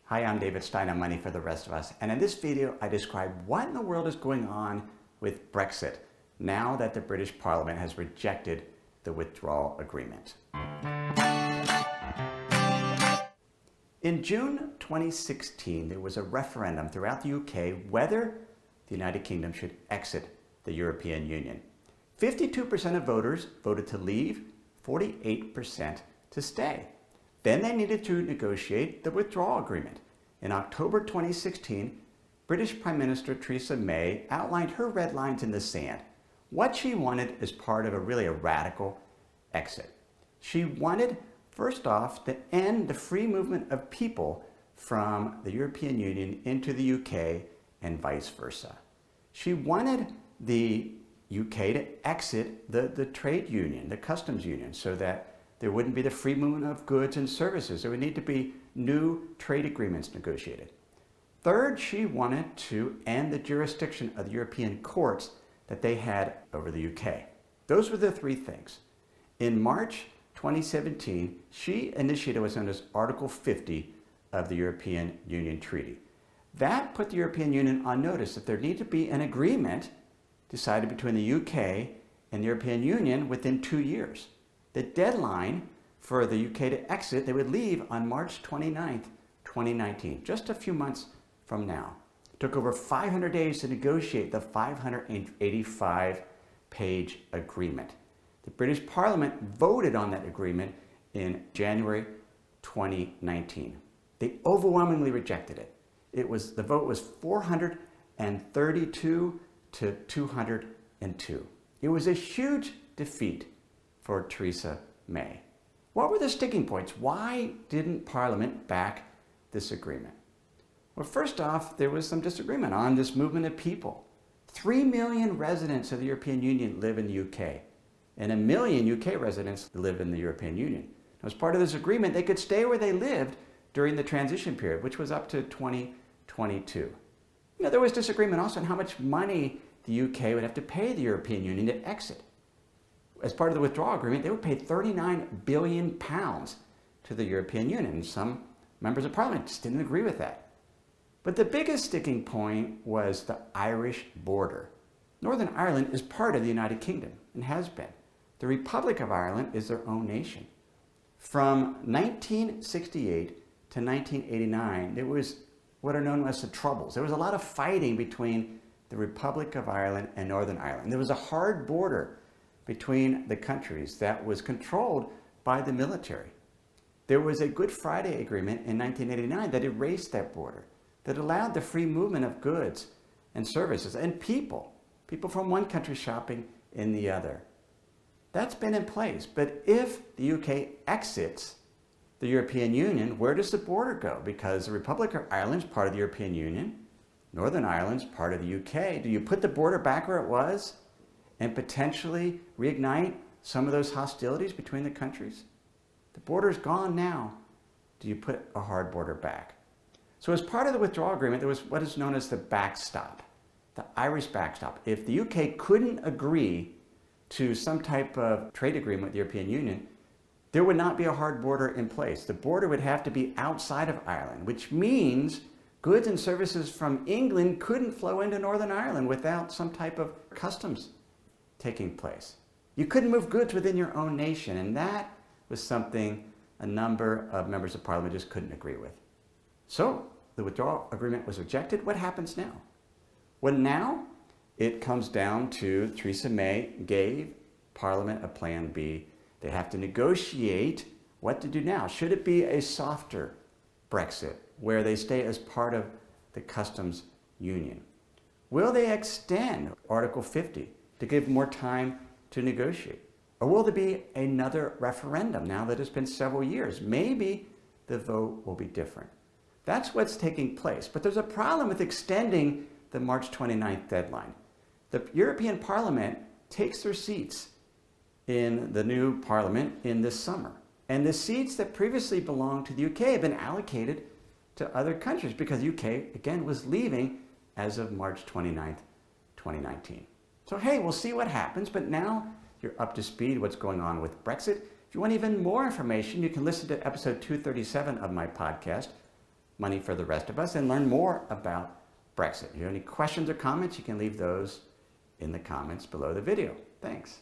Hi, I'm David Stein on Money for the Rest of Us, and in this video I describe what in the world is going on with Brexit now that the British Parliament has rejected the withdrawal agreement. In June 2016, there was a referendum throughout the UK whether the United Kingdom should exit the European Union. 52% of voters voted to leave, 48% to stay. Then they needed to negotiate the withdrawal agreement. In October 2016, British Prime Minister Theresa May outlined her red lines in the sand, what she wanted as part of a radical exit. She wanted, first off, to end the free movement of people from the European Union into the UK and vice versa. She wanted the UK to exit the trade union, the customs union, so that there wouldn't be the free movement of goods and services. There would need to be new trade agreements negotiated. Third, she wanted to end the jurisdiction of the European courts that they had over the UK. Those were the three things. In March 2017, she initiated what's known as Article 50 of the European Union Treaty. That put the European Union on notice that there needed to be an agreement decided between the UK and the European Union within 2 years. The deadline for the UK to exit, they would leave on March 29th, 2019, just a few months from now. It took over 500 days to negotiate the 585-page agreement. The British Parliament voted on that agreement in January 2019. They overwhelmingly rejected it. The vote was 432 to 202. It was a huge defeat for Theresa May. What were the sticking points? Why didn't Parliament back this agreement? Well, first off, there was some disagreement on this movement of people. 3 million residents of the European Union live in the UK, and 1 million UK residents live in the European Union. As part of this agreement, they could stay where they lived during the transition period, which was up to 2022. There was disagreement also on how much money the UK would have to pay the European Union to exit. As part of the withdrawal agreement, they would pay £39 billion to the European Union. And some members of Parliament just didn't agree with that. But the biggest sticking point was the Irish border. Northern Ireland is part of the United Kingdom and has been. The Republic of Ireland is their own nation. From 1968 to 1989, there was what are known as the Troubles. There was a lot of fighting between the Republic of Ireland and Northern Ireland. There was a hard border between the countries that was controlled by the military. There was a Good Friday Agreement in 1989 that erased that border, that allowed the free movement of goods and services and people from one country shopping in the other. That's been in place. But if the UK exits the European Union, where does the border go? Because the Republic of Ireland is part of the European Union, Northern Ireland's part of the UK. Do you put the border back where it was and potentially reignite some of those hostilities between the countries? The border's gone now. Do you put a hard border back? So as part of the withdrawal agreement, there was what is known as the backstop, the Irish backstop. If the UK couldn't agree to some type of trade agreement with the European Union, there would not be a hard border in place. The border would have to be outside of Ireland, which means goods and services from England couldn't flow into Northern Ireland without some type of customs taking place. You couldn't move goods within your own nation, and that was something a number of members of Parliament just couldn't agree with. So the withdrawal agreement was rejected. What happens now? Well, now it comes down to Theresa May gave Parliament a plan B. They have to negotiate what to do now. Should it be a softer Brexit, where they stay as part of the customs union? Will they extend Article 50 to give more time to negotiate? Or will there be another referendum now that it's been several years? Maybe the vote will be different. That's what's taking place. But there's a problem with extending the March 29th deadline. The European Parliament takes their seats in the new Parliament in this summer. And the seats that previously belonged to the UK have been allocated to other countries because the UK, again, was leaving as of March 29th, 2019. So hey, we'll see what happens, but now you're up to speed what's going on with Brexit. If you want even more information, you can listen to episode 237 of my podcast, money for the rest of us and learn more about Brexit. If you have any questions or comments, you can leave those in the comments below the video. Thanks.